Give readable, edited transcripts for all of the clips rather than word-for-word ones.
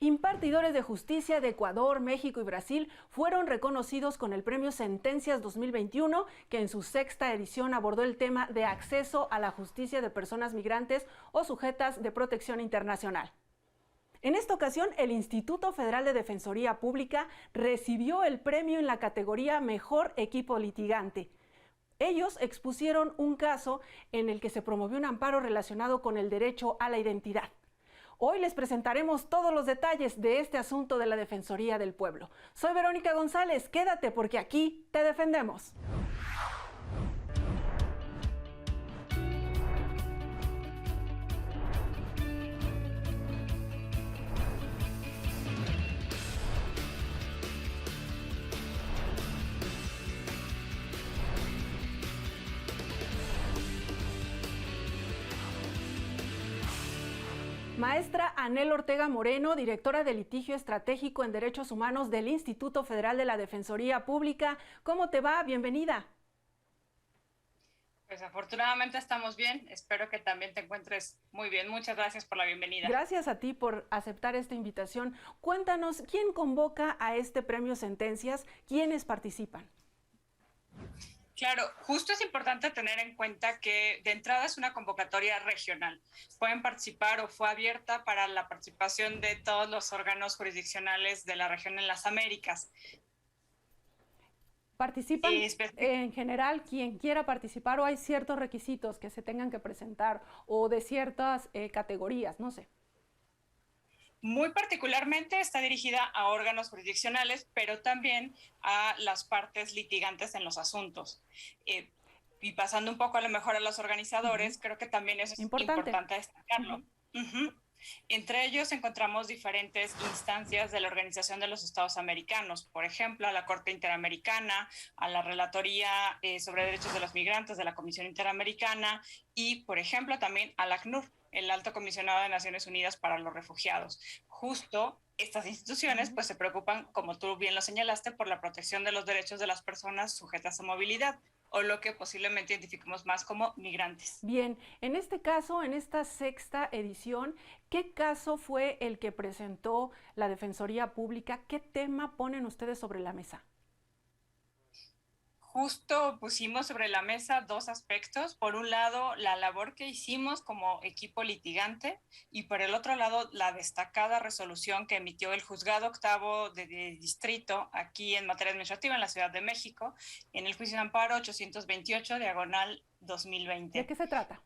Impartidores de justicia de Ecuador, México y Brasil fueron reconocidos con el premio Sentencias 2021, que en su sexta edición abordó el tema de acceso a la justicia de personas migrantes o sujetas de protección internacional. En esta ocasión, el Instituto Federal de Defensoría Pública recibió el premio en la categoría Mejor Equipo Litigante. Ellos expusieron un caso en el que se promovió un amparo relacionado con el derecho a la identidad. Hoy les presentaremos todos los detalles de este asunto de la Defensoría del Pueblo. Soy Verónica González, quédate porque aquí te defendemos. Maestra Anel Ortega Moreno, directora de Litigio Estratégico en Derechos Humanos del Instituto Federal de la Defensoría Pública. ¿Cómo te va? Bienvenida. Pues afortunadamente estamos bien. Espero que también te encuentres muy bien. Muchas gracias por la bienvenida. Gracias a ti por aceptar esta invitación. Cuéntanos, ¿quién convoca a este premio Sentencias? ¿Quiénes participan? Claro, justo es importante tener en cuenta que de entrada es una convocatoria regional. Pueden participar o fue abierta para la participación de todos los órganos jurisdiccionales de la región en las Américas. ¿Participan en general quien quiera participar o hay ciertos requisitos que se tengan que presentar o de ciertas categorías? No sé. Muy particularmente está dirigida a órganos jurisdiccionales, pero también a las partes litigantes en los asuntos. Y pasando un poco a lo mejor a los organizadores, creo que también eso es importante destacarlo. Entre ellos encontramos diferentes instancias de la Organización de los Estados Americanos, por ejemplo, a la Corte Interamericana, a la Relatoría sobre Derechos de los Migrantes de la Comisión Interamericana y, por ejemplo, también al ACNUR, el Alto Comisionado de Naciones Unidas para los Refugiados. Justo estas instituciones pues se preocupan, como tú bien lo señalaste, por la protección de los derechos de las personas sujetas a movilidad, o lo que posiblemente identifiquemos más como migrantes. Bien, en este caso, en esta sexta edición, ¿qué caso fue el que presentó la Defensoría Pública? ¿Qué tema ponen ustedes sobre la mesa? Justo pusimos sobre la mesa dos aspectos. Por un lado, la labor que hicimos como equipo litigante y por el otro lado, la destacada resolución que emitió el Juzgado Octavo de Distrito aquí en materia administrativa en la Ciudad de México en el juicio de amparo 828 diagonal 2020. ¿De qué se trata?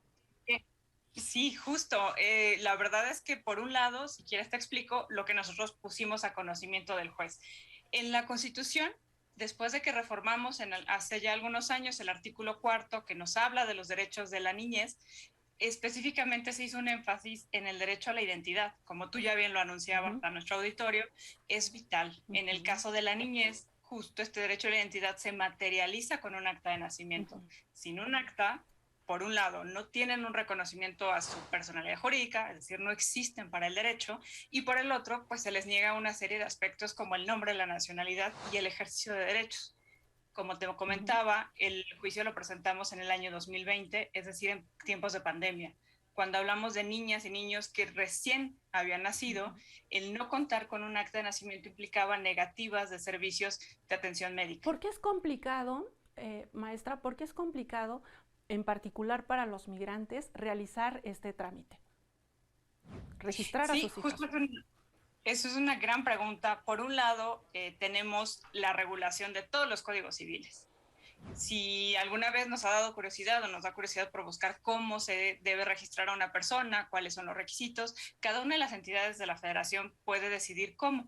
Sí, justo. La verdad es que por un lado, si quieres te explico lo que nosotros pusimos a conocimiento del juez. En la Constitución, después de que reformamos hace ya algunos años el artículo 4 que nos habla de los derechos de la niñez, específicamente se hizo un énfasis en el derecho a la identidad. Como tú ya bien lo anunciabas a nuestro auditorio, es vital. En el caso de la niñez, justo este derecho a la identidad se materializa con un acta de nacimiento. Sin un acta, por un lado, no tienen un reconocimiento a su personalidad jurídica, es decir, no existen para el derecho, y por el otro, pues se les niega una serie de aspectos como el nombre, la nacionalidad y el ejercicio de derechos. Como te comentaba, el juicio lo presentamos en el año 2020, es decir, en tiempos de pandemia. Cuando hablamos de niñas y niños que recién habían nacido, el no contar con un acta de nacimiento implicaba negativas de servicios de atención médica. ¿Por qué es complicado, maestra, por qué es complicado, en particular para los migrantes, realizar este trámite? Registrar a sus hijos. Justo eso es una gran pregunta. Por un lado, tenemos la regulación de todos los códigos civiles. Si alguna vez nos ha dado curiosidad o nos da curiosidad por buscar cómo se debe registrar a una persona, cuáles son los requisitos, cada una de las entidades de la federación puede decidir cómo.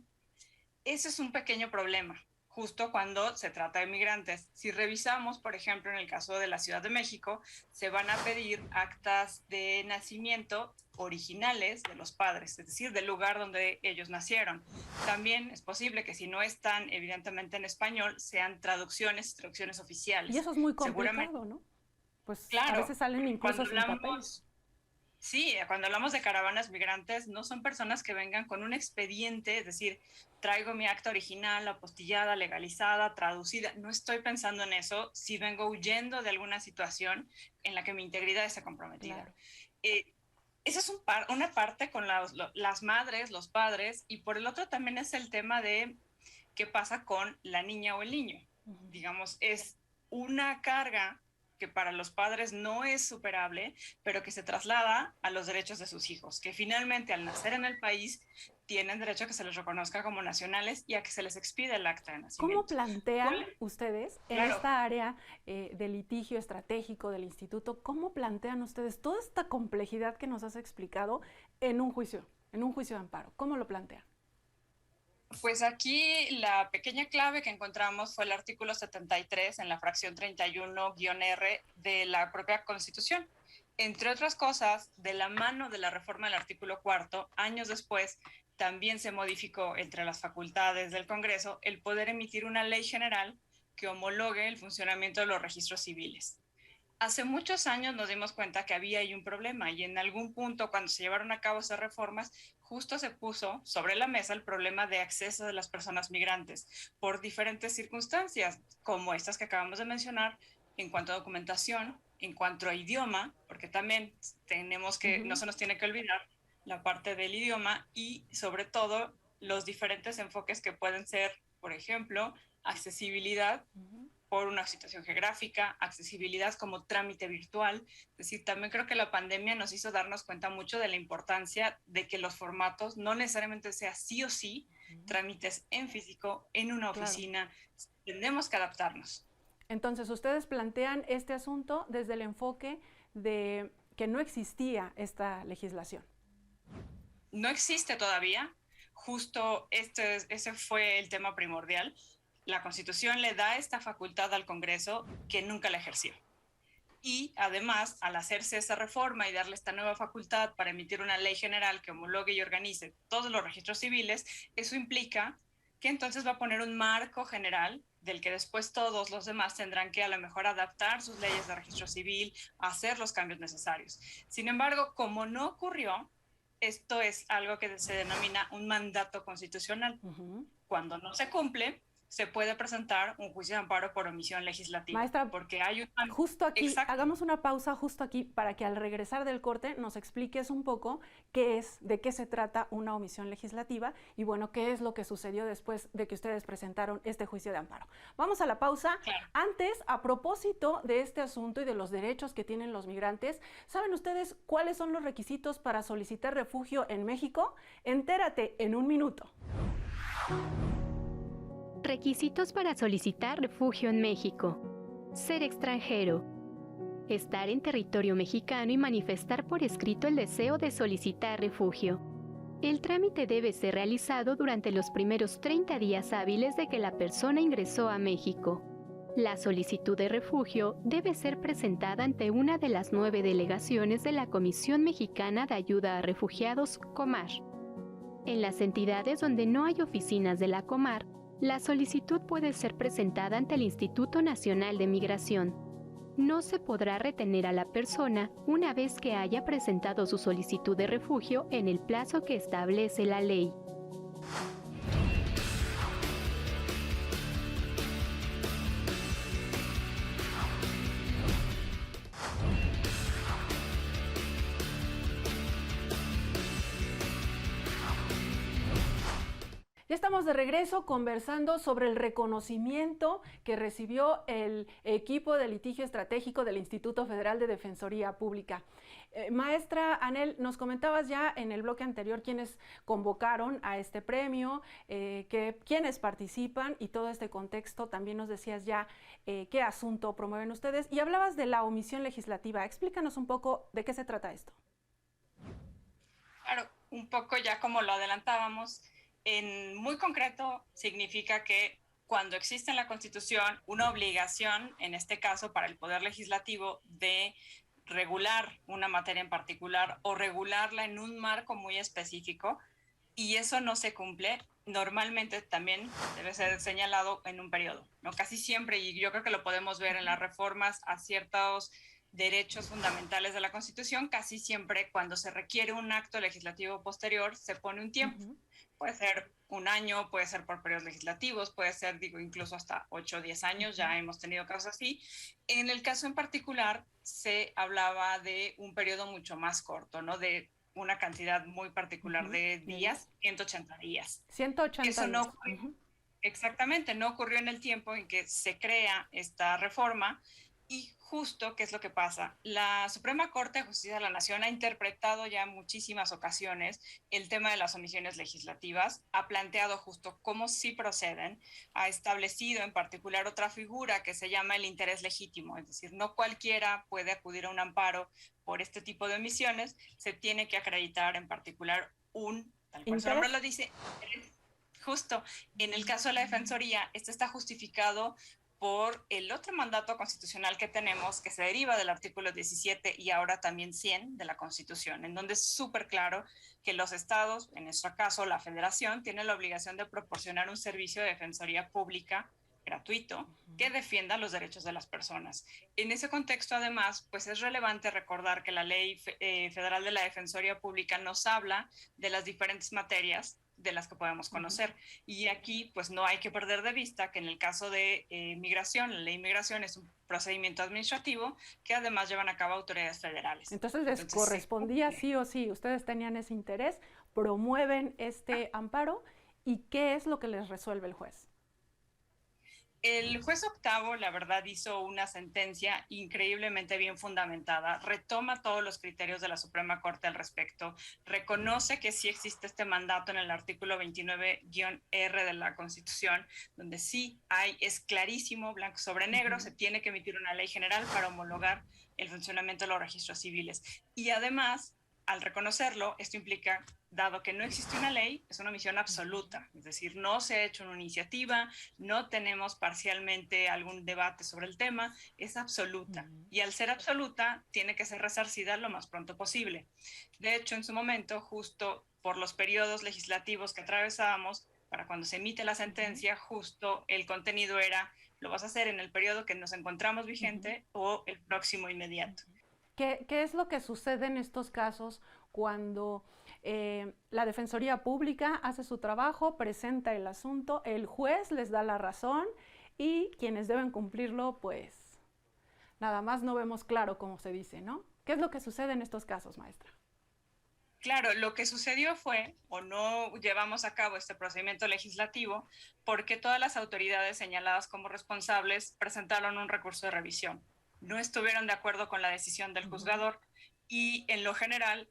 Ese es un pequeño problema, justo cuando se trata de migrantes. Si revisamos, por ejemplo, en el caso de la Ciudad de México, se van a pedir actas de nacimiento originales de los padres, es decir, del lugar donde ellos nacieron. También es posible que si no están evidentemente en español, sean traducciones oficiales. Y eso es muy complicado, ¿no? Pues claro, a veces salen incluso sin papel. Sí, cuando hablamos de caravanas migrantes, no son personas que vengan con un expediente, es decir, traigo mi acta original, apostillada, legalizada, traducida. No estoy pensando en eso si vengo huyendo de alguna situación en la que mi integridad está comprometida. Claro. esa es una parte con las madres, los padres, y por el otro también es el tema de qué pasa con la niña o el niño. Digamos, es una carga que para los padres no es superable, pero que se traslada a los derechos de sus hijos, que finalmente al nacer en el país tienen derecho a que se les reconozca como nacionales y a que se les expida el acta de ¿Cómo nacimiento. plantean ustedes en Claro. esta área de litigio estratégico del instituto, cómo plantean ustedes toda esta complejidad que nos has explicado en un juicio de amparo? ¿Cómo lo plantean? Pues aquí la pequeña clave que encontramos fue el artículo 73 en la fracción 31-R de la propia Constitución. Entre otras cosas, de la mano de la reforma del artículo cuarto, años después, también se modificó entre las facultades del Congreso el poder emitir una ley general que homologue el funcionamiento de los registros civiles. Hace muchos años nos dimos cuenta que había ahí un problema y en algún punto cuando se llevaron a cabo esas reformas, justo se puso sobre la mesa el problema de acceso de las personas migrantes por diferentes circunstancias, como estas que acabamos de mencionar, en cuanto a documentación, en cuanto a idioma, porque también tenemos que, no se nos tiene que olvidar la parte del idioma y sobre todo los diferentes enfoques que pueden ser, por ejemplo, accesibilidad por una situación geográfica, accesibilidad como trámite virtual. Es decir, también creo que la pandemia nos hizo darnos cuenta mucho de la importancia de que los formatos no necesariamente sea sí o sí trámites en físico, en una oficina. Claro. Tenemos que adaptarnos. Entonces, ustedes plantean este asunto desde el enfoque de que no existía esta legislación. No existe todavía. Justo ese fue el tema primordial. La Constitución le da esta facultad al Congreso que nunca la ejerció. Y además, al hacerse esa reforma y darle esta nueva facultad para emitir una ley general que homologue y organice todos los registros civiles, eso implica que entonces va a poner un marco general del que después todos los demás tendrán que a lo mejor adaptar sus leyes de registro civil, hacer los cambios necesarios. Sin embargo, como no ocurrió, esto es algo que se denomina un mandato constitucional. Cuando no se cumple, se puede presentar un juicio de amparo por omisión legislativa. Maestra, porque hay justo aquí, hagamos una pausa justo aquí para que al regresar del corte nos expliques un poco de qué se trata una omisión legislativa y bueno, qué es lo que sucedió después de que ustedes presentaron este juicio de amparo. Vamos a la pausa. Claro. Antes, a propósito de este asunto y de los derechos que tienen los migrantes, ¿saben ustedes cuáles son los requisitos para solicitar refugio en México? Entérate en un minuto. Requisitos para solicitar refugio en México. Ser extranjero. Estar en territorio mexicano y manifestar por escrito el deseo de solicitar refugio. El trámite debe ser realizado durante los primeros 30 días hábiles de que la persona ingresó a México. La solicitud de refugio debe ser presentada ante una de las 9 delegaciones de la Comisión Mexicana de Ayuda a Refugiados, COMAR. En las entidades donde no hay oficinas de la COMAR, la solicitud puede ser presentada ante el Instituto Nacional de Migración. No se podrá retener a la persona una vez que haya presentado su solicitud de refugio en el plazo que establece la ley. Ya estamos de regreso conversando sobre el reconocimiento que recibió el equipo de litigio estratégico del Instituto Federal de Defensoría Pública. Maestra Anel, nos comentabas ya en el bloque anterior quiénes convocaron a este premio, quiénes participan y todo este contexto. También nos decías ya qué asunto promueven ustedes y hablabas de la omisión legislativa. Explícanos un poco de qué se trata esto. Claro, un poco ya como lo adelantábamos. En muy concreto, significa que cuando existe en la Constitución una obligación, en este caso para el Poder Legislativo, de regular una materia en particular o regularla en un marco muy específico, y eso no se cumple, normalmente también debe ser señalado en un periodo, ¿no? Casi siempre, y yo creo que lo podemos ver en las reformas a ciertos derechos fundamentales de la Constitución, casi siempre cuando se requiere un acto legislativo posterior se pone un tiempo. Puede ser un año, puede ser por periodos legislativos, puede ser, digo, incluso hasta 8 o 10 años, ya hemos tenido casos así. En el caso en particular, se hablaba de un periodo mucho más corto, ¿no? De una cantidad muy particular de días, 180 días. 180 Eso días. no ocurrió, exactamente, no ocurrió en el tiempo en que se crea esta reforma. Y justo, ¿qué es lo que pasa? La Suprema Corte de Justicia de la Nación ha interpretado ya en muchísimas ocasiones el tema de las omisiones legislativas, ha planteado justo cómo sí proceden, ha establecido en particular otra figura que se llama el interés legítimo, es decir, no cualquiera puede acudir a un amparo por este tipo de omisiones, se tiene que acreditar en particular tal cual su nombre lo dice, justo en el caso de la Defensoría, esto está justificado por el otro mandato constitucional que tenemos, que se deriva del artículo 17 y ahora también 100 de la Constitución, en donde es súper claro que los estados, en nuestro caso la federación, tiene la obligación de proporcionar un servicio de defensoría pública gratuito que defienda los derechos de las personas. En ese contexto, además, pues es relevante recordar que la Ley Federal de la Defensoría Pública nos habla de las diferentes materias de las que podemos conocer. Y aquí, pues no hay que perder de vista que en el caso de migración, la ley de migración es un procedimiento administrativo que además llevan a cabo autoridades federales. Entonces les correspondía sí o sí, ustedes tenían ese interés, promueven este amparo, ¿y qué es lo que les resuelve el juez? El juez octavo, la verdad, hizo una sentencia increíblemente bien fundamentada, retoma todos los criterios de la Suprema Corte al respecto, reconoce que sí existe este mandato en el artículo 29-R de la Constitución, donde sí es clarísimo, blanco sobre negro, se tiene que emitir una ley general para homologar el funcionamiento de los registros civiles. Y además, al reconocerlo, esto implica, dado que no existe una ley, es una omisión absoluta, es decir, no se ha hecho una iniciativa, no tenemos parcialmente algún debate sobre el tema, es absoluta. Y al ser absoluta, tiene que ser resarcida lo más pronto posible. De hecho, en su momento, justo por los periodos legislativos que atravesábamos, para cuando se emite la sentencia, justo el contenido era, lo vas a hacer en el periodo que nos encontramos vigente o el próximo inmediato. ¿Qué es lo que sucede en estos casos cuando la Defensoría Pública hace su trabajo, presenta el asunto, el juez les da la razón y quienes deben cumplirlo, pues nada más no vemos claro, como se dice, ¿no? ¿Qué es lo que sucede en estos casos, maestra? Claro, lo que sucedió fue, o no llevamos a cabo este procedimiento legislativo, porque todas las autoridades señaladas como responsables presentaron un recurso de revisión. No estuvieron de acuerdo con la decisión del juzgador y en lo general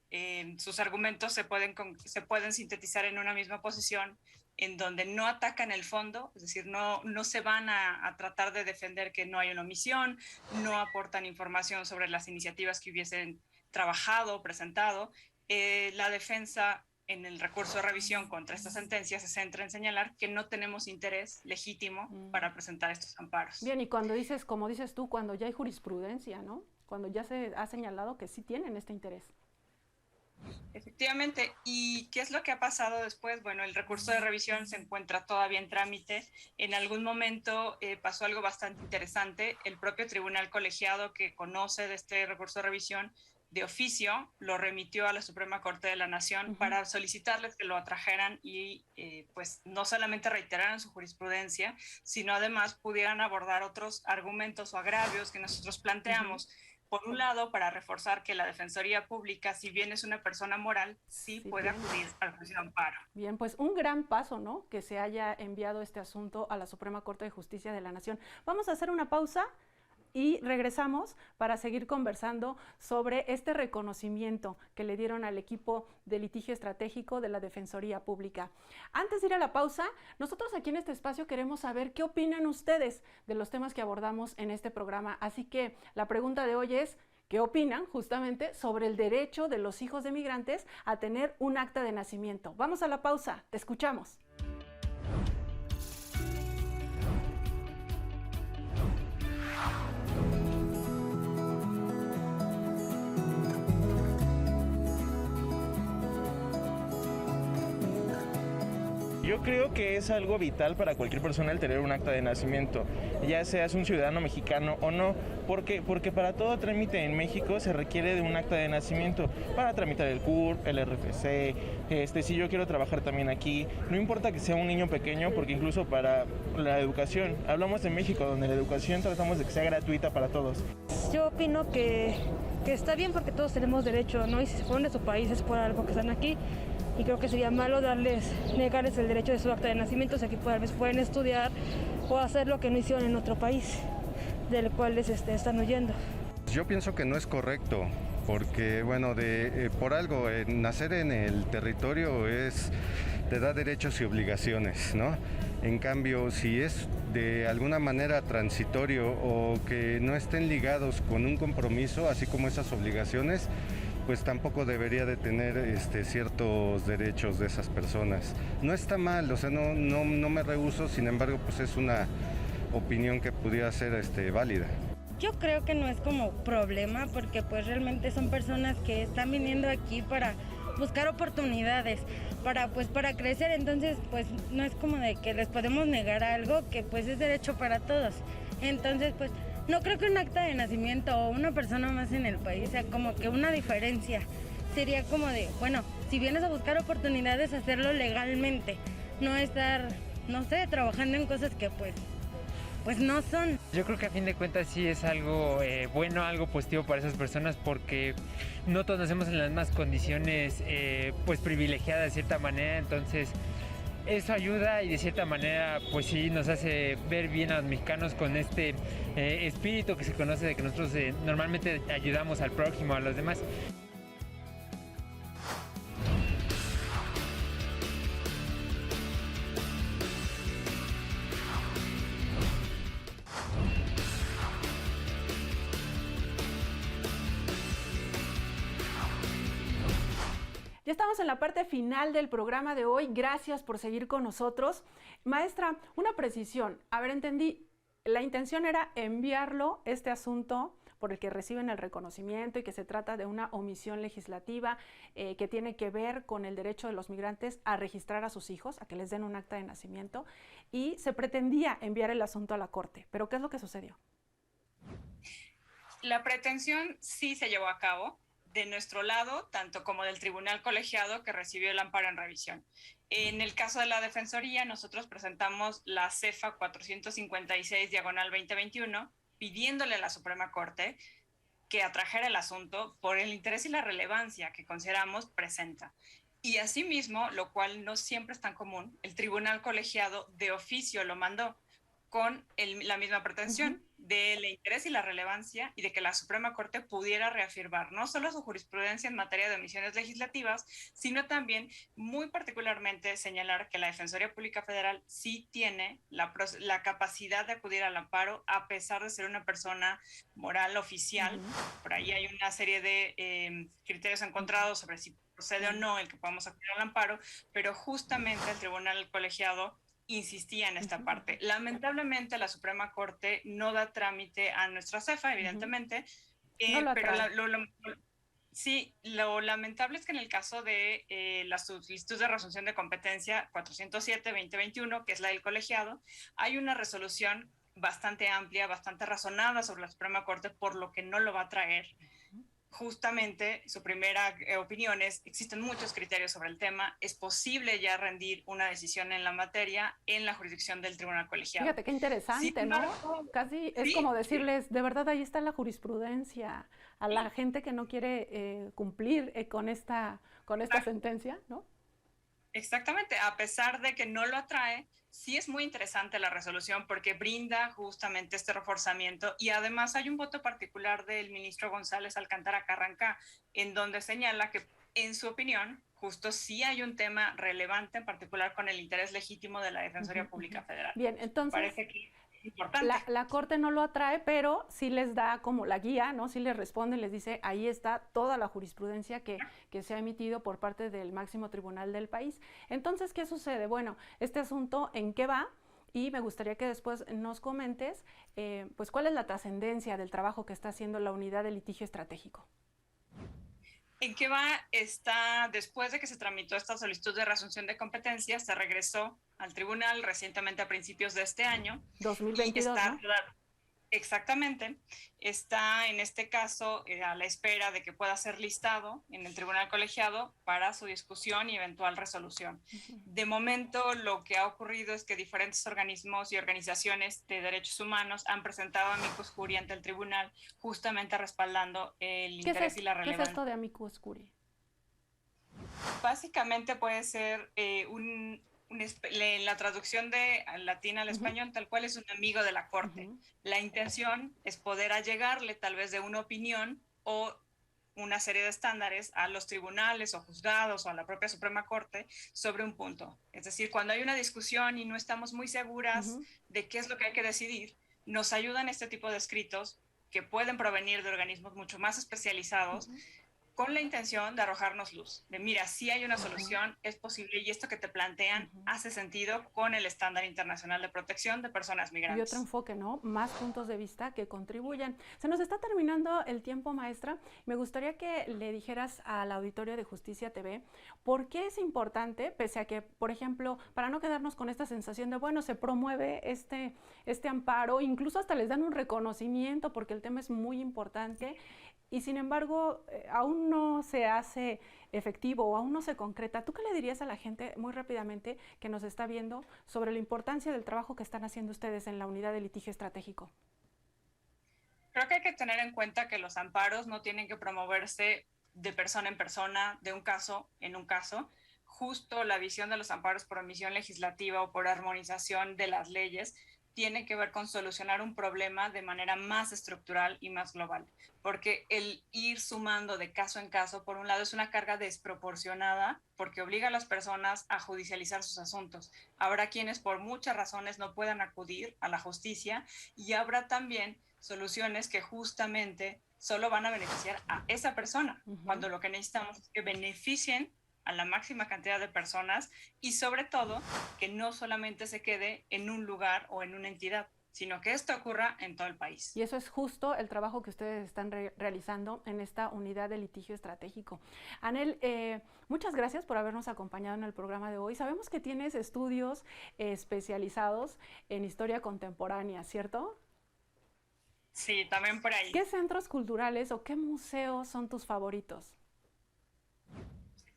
sus argumentos se pueden sintetizar en una misma posición en donde no atacan el fondo, es decir, no se van a tratar de defender que no hay una omisión, no aportan información sobre las iniciativas que hubiesen trabajado o presentado. La defensa en el recurso de revisión contra esta sentencia se centra en señalar que no tenemos interés legítimo para presentar estos amparos. Bien, y cuando dices, como dices tú, cuando ya hay jurisprudencia, ¿no? Cuando ya se ha señalado que sí tienen este interés. Efectivamente. ¿Y qué es lo que ha pasado después? Bueno, el recurso de revisión se encuentra todavía en trámite. En algún momento pasó algo bastante interesante. El propio tribunal colegiado que conoce de este recurso de revisión de oficio lo remitió a la Suprema Corte de la Nación para solicitarles que lo atrajeran y pues no solamente reiteraran su jurisprudencia, sino además pudieran abordar otros argumentos o agravios que nosotros planteamos. Por un lado, para reforzar que la Defensoría Pública, si bien es una persona moral, sí puede acudir al juicio de amparo. Bien, pues un gran paso, ¿no? Que se haya enviado este asunto a la Suprema Corte de Justicia de la Nación. Vamos a hacer una pausa y regresamos para seguir conversando sobre este reconocimiento que le dieron al equipo de litigio estratégico de la Defensoría Pública. Antes de ir a la pausa, nosotros aquí en este espacio queremos saber qué opinan ustedes de los temas que abordamos en este programa. Así que la pregunta de hoy es, ¿qué opinan justamente sobre el derecho de los hijos de migrantes a tener un acta de nacimiento? Vamos a la pausa, te escuchamos. Yo creo que es algo vital para cualquier persona el tener un acta de nacimiento, ya seas un ciudadano mexicano o no, porque para todo trámite en México se requiere de un acta de nacimiento, para tramitar el CURP, el RFC, si yo quiero trabajar también aquí, no importa que sea un niño pequeño, porque incluso para la educación, hablamos de México, donde la educación tratamos de que sea gratuita para todos. Yo opino que está bien porque todos tenemos derecho, ¿no? Y si se fueron de su país es por algo que están aquí. Y creo que sería malo negarles el derecho de su acta de nacimiento, o sea que pueden estudiar o hacer lo que no hicieron en otro país, del cual están huyendo. Yo pienso que no es correcto, porque bueno, por algo, nacer en el territorio te da derechos y obligaciones, ¿no? En cambio, si es de alguna manera transitorio o que no estén ligados con un compromiso, así como esas obligaciones, pues tampoco debería de tener ciertos derechos de esas personas. No está mal, o sea, no me rehúso, sin embargo, pues es una opinión que pudiera ser válida. Yo creo que no es como problema, porque pues realmente son personas que están viniendo aquí para buscar oportunidades, para crecer, entonces pues no es como de que les podemos negar algo que pues es derecho para todos. Entonces pues no creo que un acta de nacimiento o una persona más en el país sea como que una diferencia. Sería como de, bueno, si vienes a buscar oportunidades, hacerlo legalmente, no estar, no sé, trabajando en cosas que pues no son. Yo creo que a fin de cuentas sí es algo bueno, algo positivo para esas personas, porque no todos nacemos en las mismas condiciones pues privilegiadas de cierta manera, entonces eso ayuda y de cierta manera pues sí nos hace ver bien a los mexicanos con este espíritu que se conoce de que nosotros normalmente ayudamos al prójimo, a los demás. Ya estamos en la parte final del programa de hoy. Gracias por seguir con nosotros. Maestra, una precisión. A ver, entendí. La intención era enviarlo, este asunto por el que reciben el reconocimiento y que se trata de una omisión legislativa que tiene que ver con el derecho de los migrantes a registrar a sus hijos, a que les den un acta de nacimiento, y se pretendía enviar el asunto a la Corte. ¿Pero qué es lo que sucedió? La pretensión sí se llevó a cabo de nuestro lado, tanto como del tribunal colegiado que recibió el amparo en revisión. En el caso de la Defensoría, nosotros presentamos la CEFA 456/2021, pidiéndole a la Suprema Corte que atrajera el asunto por el interés y la relevancia que consideramos presenta. Y asimismo, lo cual no siempre es tan común, el tribunal colegiado de oficio lo mandó con la misma pretensión del interés y la relevancia, y de que la Suprema Corte pudiera reafirmar no solo su jurisprudencia en materia de omisiones legislativas, sino también muy particularmente señalar que la Defensoría Pública Federal sí tiene la capacidad de acudir al amparo a pesar de ser una persona moral oficial. Por ahí hay una serie de criterios encontrados sobre si procede o no el que podamos acudir al amparo, pero justamente el tribunal colegiado insistía en esta parte. Lamentablemente la Suprema Corte no da trámite a nuestra CEFA, evidentemente, pero sí, lo lamentable es que en el caso de la solicitud de resolución de competencia 407/2021, que es la del colegiado, hay una resolución bastante amplia, bastante razonada sobre la Suprema Corte, por lo que no lo va a traer. Justamente su primera opinión es: existen muchos criterios sobre el tema, es posible ya rendir una decisión en la materia en la jurisdicción del tribunal colegiado. Fíjate qué interesante, ¿no? Casi es como decirles, de verdad ahí está la jurisprudencia, a la gente que no quiere cumplir con esta sentencia, ¿no? Exactamente, a pesar de que no lo atrae, sí es muy interesante la resolución porque brinda justamente este reforzamiento, y además hay un voto particular del ministro González Alcántara Carranca en donde señala que, en su opinión, justo sí hay un tema relevante en particular con el interés legítimo de la Defensoría Pública Federal. Bien, entonces parece que importante. La Corte no lo atrae, pero sí les da como la guía, ¿no? Sí les responde, les dice, ahí está toda la jurisprudencia que se ha emitido por parte del máximo tribunal del país. Entonces, ¿qué sucede? Bueno, este asunto, ¿en qué va? Y me gustaría que después nos comentes, pues, cuál es la trascendencia del trabajo que está haciendo la Unidad de Litigio Estratégico. ¿En qué va? Está, después de que se tramitó esta solicitud de reasunción de competencias, se regresó al tribunal recientemente a principios de este año. 2022, está, ¿no? Exactamente. Está en este caso a la espera de que pueda ser listado en el tribunal colegiado para su discusión y eventual resolución. De momento, lo que ha ocurrido es que diferentes organismos y organizaciones de derechos humanos han presentado amicus curiae ante el tribunal, justamente respaldando el interés y la relevancia. ¿Qué es esto de amicus curiae? Básicamente puede ser la traducción de latín al español, tal cual es un amigo de la corte. La intención es poder allegarle tal vez de una opinión o una serie de estándares a los tribunales o juzgados o a la propia Suprema Corte sobre un punto. Es decir, cuando hay una discusión y no estamos muy seguras de qué es lo que hay que decidir, nos ayudan este tipo de escritos que pueden provenir de organismos mucho más especializados, con la intención de arrojarnos luz, de mira, sí hay una solución, es posible, y esto que te plantean hace sentido con el estándar internacional de protección de personas migrantes. Y otro enfoque, ¿no? Más puntos de vista que contribuyan. Se nos está terminando el tiempo, maestra. Me gustaría que le dijeras al auditorio de Justicia TV por qué es importante, pese a que, por ejemplo, para no quedarnos con esta sensación de, bueno, se promueve este amparo, incluso hasta les dan un reconocimiento porque el tema es muy importante, y sin embargo, aún no se hace efectivo o aún no se concreta. ¿Tú qué le dirías a la gente, muy rápidamente, que nos está viendo, sobre la importancia del trabajo que están haciendo ustedes en la unidad de litigio estratégico? Creo que hay que tener en cuenta que los amparos no tienen que promoverse de persona en persona, de un caso en un caso. Justo la visión de los amparos por omisión legislativa o por armonización de las leyes tiene que ver con solucionar un problema de manera más estructural y más global, porque el ir sumando de caso en caso, por un lado, es una carga desproporcionada porque obliga a las personas a judicializar sus asuntos. Habrá quienes por muchas razones no puedan acudir a la justicia, y habrá también soluciones que justamente solo van a beneficiar a esa persona, cuando lo que necesitamos es que beneficien a la máxima cantidad de personas, y sobre todo que no solamente se quede en un lugar o en una entidad, sino que esto ocurra en todo el país. Y eso es justo el trabajo que ustedes están realizando en esta unidad de litigio estratégico. Anel, muchas gracias por habernos acompañado en el programa de hoy. Sabemos que tienes estudios especializados en historia contemporánea, ¿cierto? Sí, también por ahí. ¿Qué centros culturales o qué museos son tus favoritos?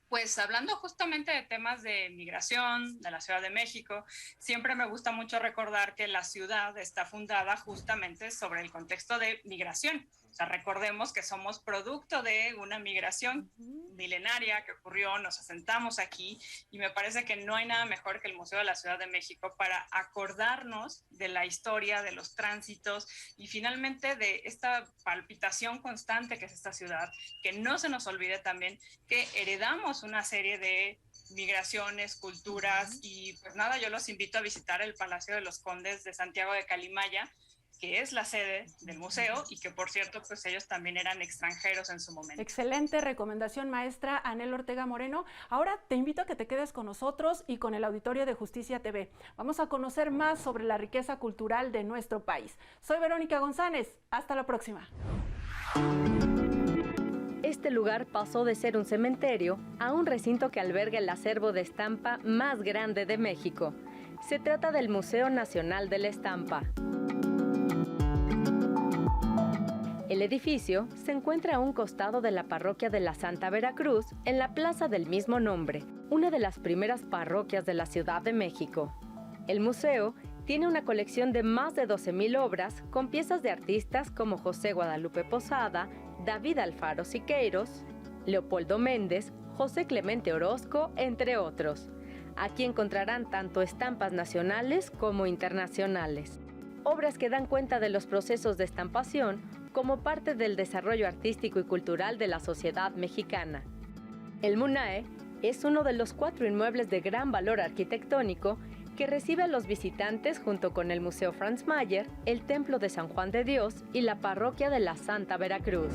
Pues hablando justamente de temas de migración, de la Ciudad de México, siempre me gusta mucho recordar que la ciudad está fundada justamente sobre el contexto de migración. O sea, recordemos que somos producto de una migración milenaria que ocurrió, nos asentamos aquí, y me parece que no hay nada mejor que el Museo de la Ciudad de México para acordarnos de la historia, de los tránsitos y finalmente de esta palpitación constante que es esta ciudad, que no se nos olvide también que heredamos una serie de migraciones, culturas, y pues nada, yo los invito a visitar el Palacio de los Condes de Santiago de Calimaya, que es la sede del museo y que, por cierto, pues ellos también eran extranjeros en su momento. Excelente recomendación, maestra Anel Ortega Moreno. Ahora te invito a que te quedes con nosotros y con el auditorio de Justicia TV. Vamos a conocer más sobre la riqueza cultural de nuestro país. Soy Verónica González. Hasta la próxima. Este lugar pasó de ser un cementerio a un recinto que alberga el acervo de estampa más grande de México. Se trata del Museo Nacional de la Estampa. El edificio se encuentra a un costado de la parroquia de la Santa Veracruz, en la plaza del mismo nombre, una de las primeras parroquias de la Ciudad de México. El museo tiene una colección de más de 12,000 obras con piezas de artistas como José Guadalupe Posada, David Alfaro Siqueiros, Leopoldo Méndez, José Clemente Orozco, entre otros. Aquí encontrarán tanto estampas nacionales como internacionales. Obras que dan cuenta de los procesos de estampación como parte del desarrollo artístico y cultural de la sociedad mexicana. El MUNAE es uno de los 4 inmuebles de gran valor arquitectónico que recibe a los visitantes junto con el Museo Franz Mayer, el Templo de San Juan de Dios y la Parroquia de la Santa Veracruz.